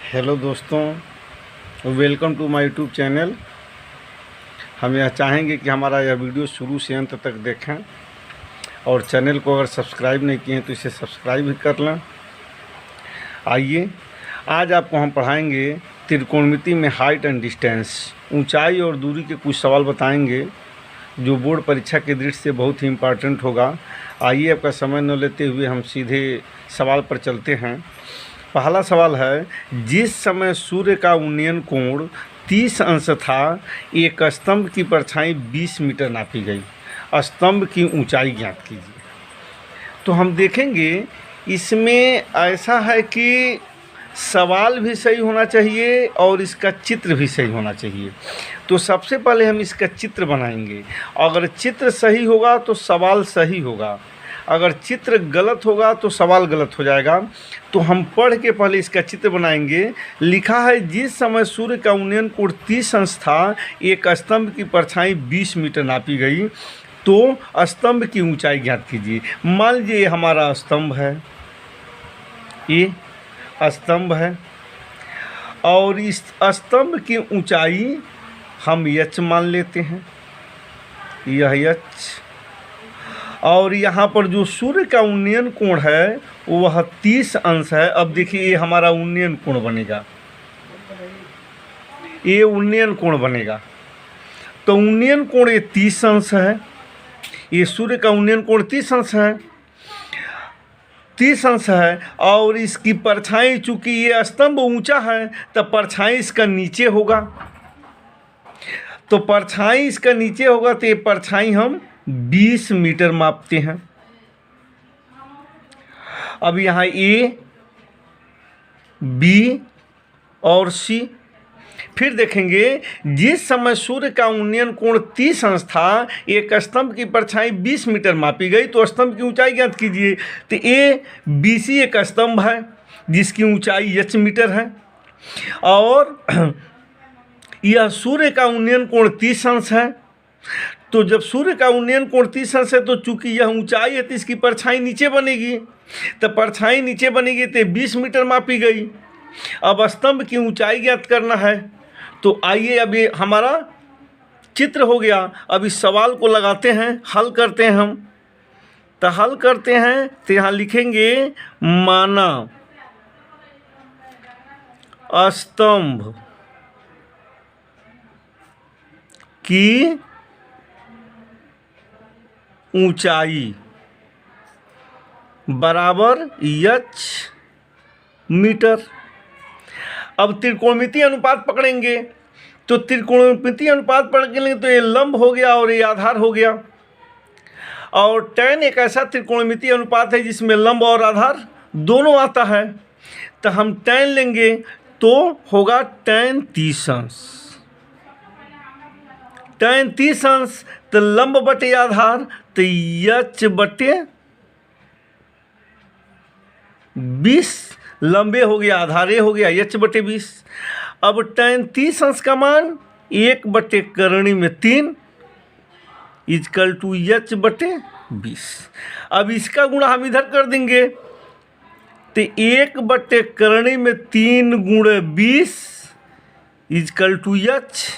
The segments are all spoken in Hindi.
हेलो दोस्तों, welcome to my YouTube channel. हम यह चाहेंगे कि हमारा यह वीडियो शुरू से अंत तक देखें और चैनल को अगर सब्सक्राइब नहीं किए हैं तो इसे सब्सक्राइब भी कर लें। आइए, आज आपको हम पढ़ाएंगे त्रिकोणमिति में हाइट एंड डिस्टेंस, ऊंचाई और दूरी के कुछ सवाल बताएंगे जो बोर्ड परीक्षा के दृष्टि से बहुत ही इम्पोर्टेंट होगा। आइए, आपका समय न लेते हुए हम सीधे सवाल पर चलते हैं। पहला सवाल है, जिस समय सूर्य का उन्नयन कोण 30 अंश था, एक स्तंभ की परछाई 20 मीटर नापी गई। स्तंभ की ऊंचाई ज्ञात कीजिए। तो हम देखेंगे इसमें ऐसा है कि सवाल भी सही होना चाहिए और इसका चित्र भी सही होना चाहिए। तो सबसे पहले हम इसका चित्र बनाएंगे। अगर चित्र सही होगा तो सवाल सही होगा, अगर चित्र गलत होगा तो सवाल गलत हो जाएगा। तो हम पढ़ के पहले इसका चित्र बनाएंगे। लिखा है, जिस समय सूर्य का उन्नयन कोण 30 अंश था, एक स्तंभ की परछाई 20 मीटर नापी गई। तो स्तंभ की ऊंचाई ज्ञात कीजिए। मान लीजिए ये हमारा स्तंभ है, ये स्तंभ है और इस स्तंभ की ऊंचाई हम h मान लेते हैं, यह h। और यहाँ पर जो सूर्य का उन्नयन कोण है वह 30 अंश है। अब देखिए ये हमारा उन्नयन कोण बनेगा, ये उन्नयन कोण बनेगा। तो उन्नयन कोण ये 30 अंश है, ये सूर्य का उन्नयन कोण 30 अंश है, 30 अंश है। और इसकी परछाई, चूंकि ये स्तंभ ऊंचा है तो परछाई इसका नीचे होगा। तो परछाई इसका नीचे होगा तो ये परछाई हम 20 मीटर मापते हैं। अब यहाँ A, B और C। फिर देखेंगे, जिस समय सूर्य का उन्नयन कोण 30 अंश था, एक स्तंभ की परछाई 20 मीटर मापी गई। तो स्तंभ की ऊंचाई ज्ञात कीजिए। तो ABC एक स्तंभ है जिसकी ऊंचाई h मीटर है और यह सूर्य का उन्नयन कोण 30 अंश है। तो जब सूर्य का उन्नयन कोण 30 अंश है तो चूंकि यह ऊंचाई है तो इसकी परछाई नीचे बनेगी। तो परछाई नीचे बनेगी तो 20 मीटर मापी गई। अब स्तंभ की ऊंचाई ज्ञात करना है। तो आइए, अभी हमारा चित्र हो गया। अब इस सवाल को लगाते हैं, हल करते हैं हम। तो हल करते हैं तो यहाँ लिखेंगे, माना स्तंभ की ऊंचाई बराबर h मीटर। अब त्रिकोणमितीय अनुपात पकड़ेंगे। तो त्रिकोणमितीय अनुपात पकड़ेंगे तो ये लंब हो गया और ये आधार हो गया। और tan एक ऐसा त्रिकोणमितीय अनुपात है जिसमें लंब और आधार दोनों आता है। तो हम tan लेंगे तो होगा tan 30 अंश। tan 30 अंश तो लंब बटे आधार, तो h बटे 20। लंबे हो गया, आधारे हो गया, h बटे 20। अब tan 30 अंश का मान 1 बटे करणी में 3 इजकल टू h बटे 20। अब इसका गुणा हम इधर कर देंगे तो 1 बटे करणी में 3 गुणे 20 इजकल टू h,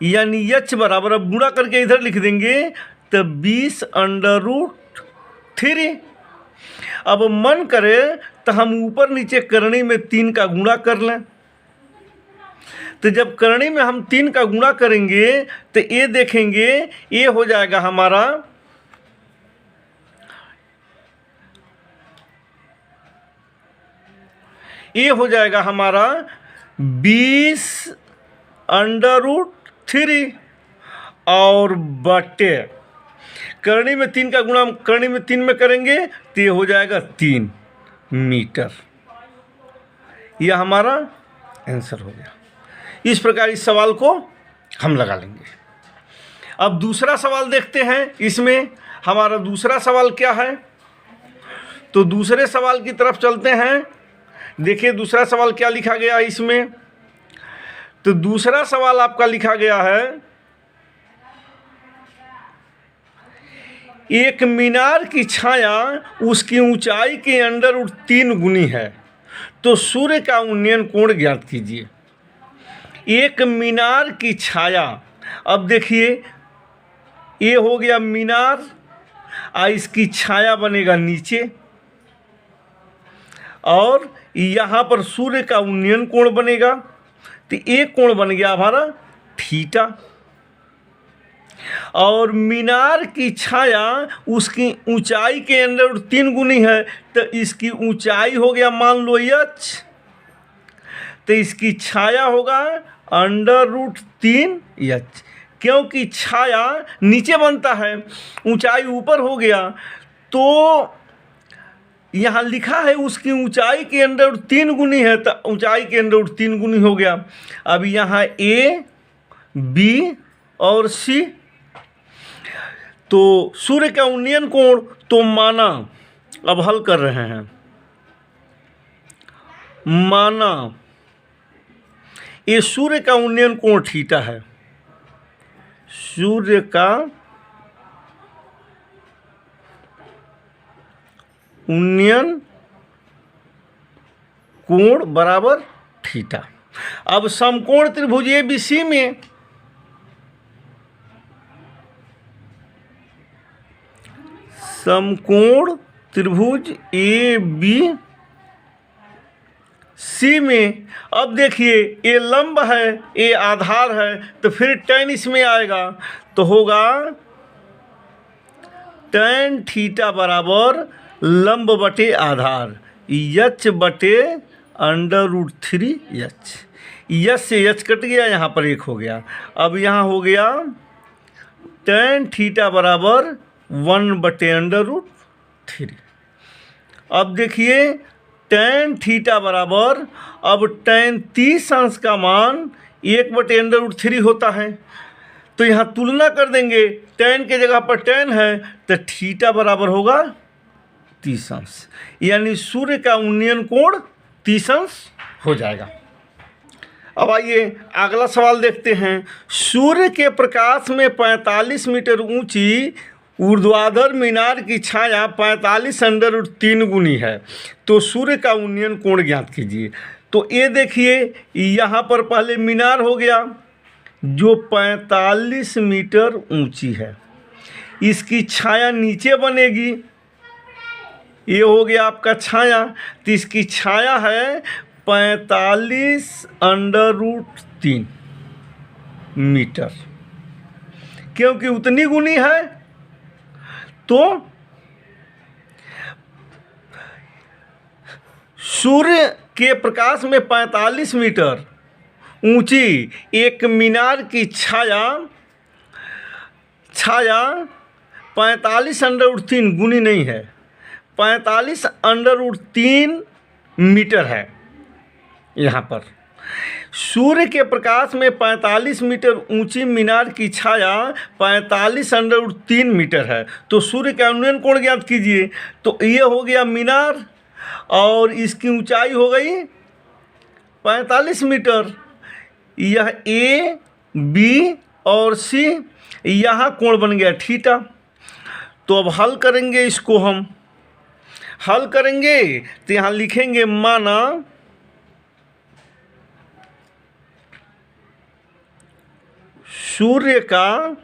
यानी h बराबर, अब गुणा करके इधर लिख देंगे तो 20√3। अब मन करे तो हम ऊपर नीचे करणी में 3 का गुणा कर लें। तो जब करणी में हम 3 का गुणा करेंगे तो ये देखेंगे, ये हो जाएगा हमारा, ये हो जाएगा हमारा 20√3 और बटे करणी में 3 का गुणा करणी में 3 में करेंगे तो ये हो जाएगा 3 मीटर। यह हमारा आंसर हो गया। इस प्रकार इस सवाल को हम लगा लेंगे। अब दूसरा सवाल देखते हैं। इसमें हमारा दूसरा सवाल क्या है, तो दूसरे सवाल की तरफ चलते हैं। देखिए दूसरा सवाल क्या लिखा गया है इसमें। तो दूसरा सवाल आपका लिखा गया है, एक मीनार की छाया उसकी ऊंचाई के अंडर रूट 3 गुनी है तो सूर्य का उन्नयन कोण ज्ञात कीजिए। एक मीनार की छाया, अब देखिए ये हो गया मीनार, इसकी छाया बनेगा नीचे, और यहाँ पर सूर्य का उन्नयन कोण बनेगा, तो एक कोण बन गया हमारा थीटा। और मीनार की छाया उसकी ऊंचाई के अंदर 3 गुनी है, तो इसकी ऊंचाई हो गया मान लो h, तो इसकी छाया होगा √3h, क्योंकि छाया नीचे बनता है, ऊंचाई ऊपर हो गया, तो यहाँ लिखा है उसकी ऊंचाई के अंदर 3 गुनी है, तो ऊंचाई के अंदर 3 गुनी हो गया। अब यहाँ A, B और C, तो सूर्य का उन्नयन कोण तो माना, अब हल कर रहे हैं, माना ये सूर्य का उन्नयन कोण थीटा है, सूर्य का उन्नयन कोण बराबर थीटा। अब समकोण त्रिभुज ABC में समकोण त्रिभुज ABC में अब देखिए ये लंब है, ये आधार है, तो फिर tan इसमें आएगा, तो होगा tan थीटा बराबर लंब बटे आधार h बटे √3h। h से h कट गया, यहाँ पर 1 हो गया। अब यहाँ हो गया tan थीटा बराबर 1 बटे √3। अब देखिए tan थीटा बराबर, अब tan 30 अंश का मान 1 बटे √3 होता है, तो यहाँ तुलना कर देंगे, tan के जगह पर tan है, तो थीटा बराबर होगा 30 अंश, यानी सूर्य का उन्नयन कोण 30 अंश हो जाएगा। अब आइए अगला सवाल देखते हैं। सूर्य के प्रकाश में 45 मीटर ऊंची ऊर्ध्वाधर मीनार की छाया 45 √3 गुनी है, तो सूर्य का उन्नयन कोण ज्ञात कीजिए। तो ये देखिए यहाँ पर पहले मीनार हो गया जो 45 मीटर ऊंची है, इसकी छाया नीचे बनेगी, ये हो गया आपका छाया, तो इसकी छाया है 45 √3 मीटर, क्योंकि उतनी गुनी है, तो सूर्य के प्रकाश में 45 मीटर ऊंची एक मीनार की छाया 45 √3 गुनी नहीं है, 45 √3 मीटर है। यहाँ पर सूर्य के प्रकाश में 45 मीटर ऊंची मीनार की छाया 45 √3 मीटर है, तो सूर्य का उन्नयन कोण ज्ञात कीजिए। तो ये हो गया मीनार और इसकी ऊंचाई हो गई 45 मीटर, यह A, B और C, यहाँ कोण बन गया थीटा। तो अब हल करेंगे, इसको हम हल करेंगे तो यहाँ लिखेंगे माना सूर्य का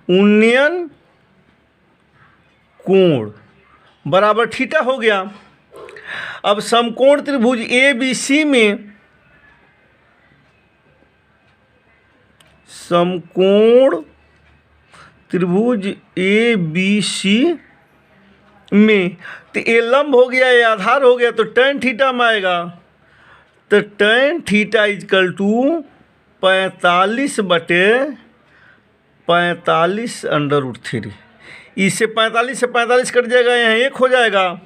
उन्नयन कोण बराबर थीटा हो गया। अब समकोण त्रिभुज ABC में समकोण त्रिभुज ABC में तो ये लंब हो गया, ये आधार हो गया, तो tan थीटा में आएगा, तो tan थीटा इजकल टू 45 बटे 45 √3। इससे 45 से 45 कट जाएगा, यहाँ 1 हो जाएगा,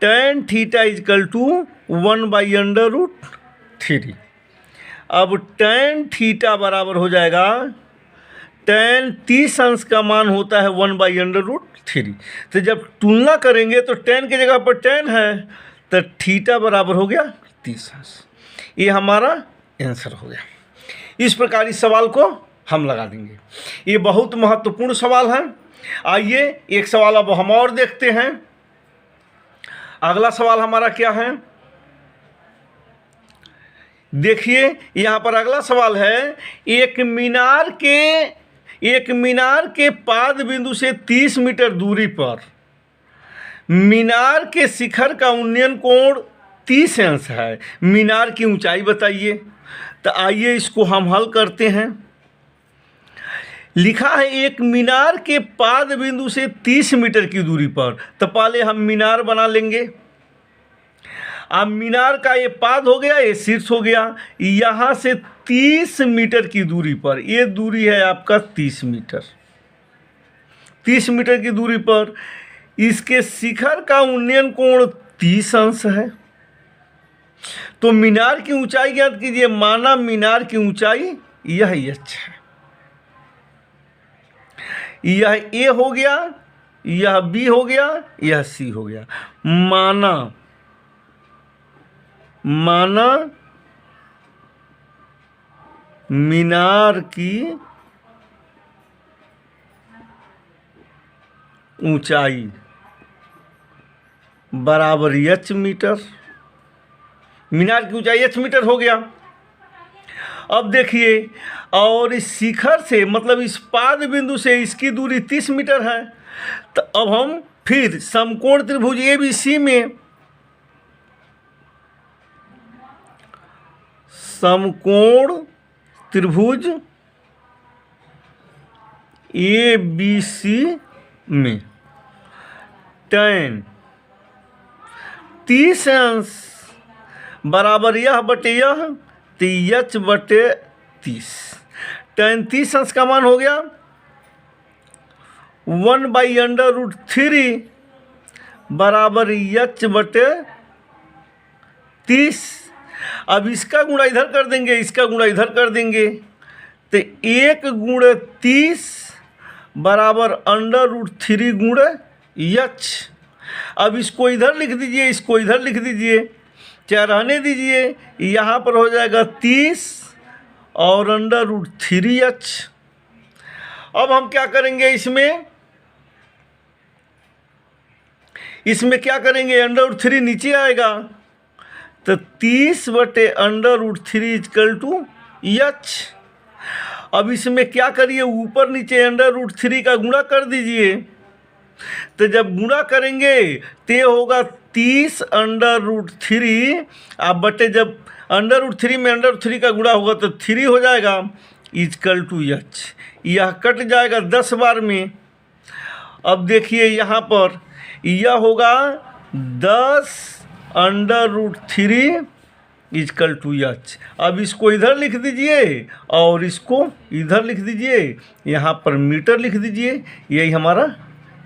tan थीटा इजकल टू 1/√3। अब tan थीटा बराबर हो जाएगा, tan 30 अंश का मान होता है 1/√3। तो जब तुलना करेंगे तो tan की जगह पर tan है, तो थीटा बराबर हो गया 30 अंश। ये हमारा आंसर हो गया। इस प्रकार इस सवाल को हम लगा देंगे। ये बहुत महत्वपूर्ण सवाल है, आइए एक सवाल अब हम और देखते हैं। अगला सवाल हमारा क्या है, देखिए यहाँ पर अगला सवाल है, एक मीनार के पाद बिंदु से 30 मीटर दूरी पर मीनार के शिखर का उन्नयन कोण 30 अंश है। मीनार की ऊंचाई बताइए। तो आइए इसको हम हल करते हैं। लिखा है एक मीनार के पाद बिंदु से 30 मीटर की दूरी पर, तो पहले हम मीनार बना लेंगे। अब मीनार का ये पाद हो गया, ये शीर्ष हो गया। यहाँ से 30 मीटर की दूरी पर, ये दूरी है आपका 30 मीटर। 30 मीटर की दूरी पर इसके शिखर का उन्नयन कोण 30 अंश है। तो मीनार की ऊंचाई ज्ञात कीजिए। माना मीनार की ऊंचाई यह h है, यह A हो गया, यह B हो गया, यह C हो गया। माना मीनार की ऊंचाई बराबर h मीटर। मीनार की ऊंचाई h मीटर हो गया। अब देखिए, और इस शिखर से मतलब इस पाद बिंदु से इसकी दूरी 30 मीटर है। तो अब हम फिर समकोण त्रिभुज ABC में समकोण त्रिभुज ABC में tan 30 अंश बराबर यह बटे यह, तो h बटे 30। tan 30 अंश का मान हो गया 1/√3 बराबर h बटे 30। अब इसका गुणा इधर कर देंगे, इसका गुणा इधर कर देंगे, तो 1 गुणे 30 बराबर √3 गुणे h। अब इसको इधर लिख दीजिए, इसको इधर लिख दीजिए, क्या रहने दीजिए। यहाँ पर हो जाएगा 30 और √3h। अब हम क्या करेंगे, इसमें क्या करेंगे, √3 नीचे आएगा, तो 30 बटे √3 = h। अब इसमें क्या करिए, ऊपर नीचे √3 का गुणा कर दीजिए। तो जब गुणा करेंगे तो ये होगा 30 √3, आप बटे जब √3 में √3 का गुणा होगा तो 3 हो जाएगा = h। यह कट जाएगा 10 बार में। अब देखिए यहाँ पर यह होगा 10 √3 = h। अब इसको इधर लिख दीजिए और इसको इधर लिख दीजिए, यहाँ पर मीटर लिख दीजिए, यही हमारा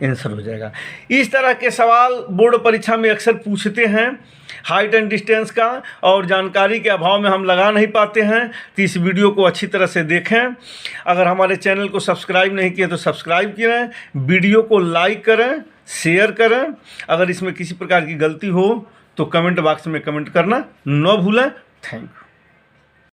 आंसर हो जाएगा। इस तरह के सवाल बोर्ड परीक्षा में अक्सर पूछते हैं हाइट एंड डिस्टेंस का, और जानकारी के अभाव में हम लगा नहीं पाते हैं। तो इस वीडियो को अच्छी तरह से देखें। अगर हमारे चैनल को सब्सक्राइब नहीं किए तो सब्सक्राइब करें, वीडियो को लाइक करें, शेयर करें। अगर इसमें किसी प्रकार की गलती हो तो कमेंट बॉक्स में कमेंट करना न भूलें। Thank you.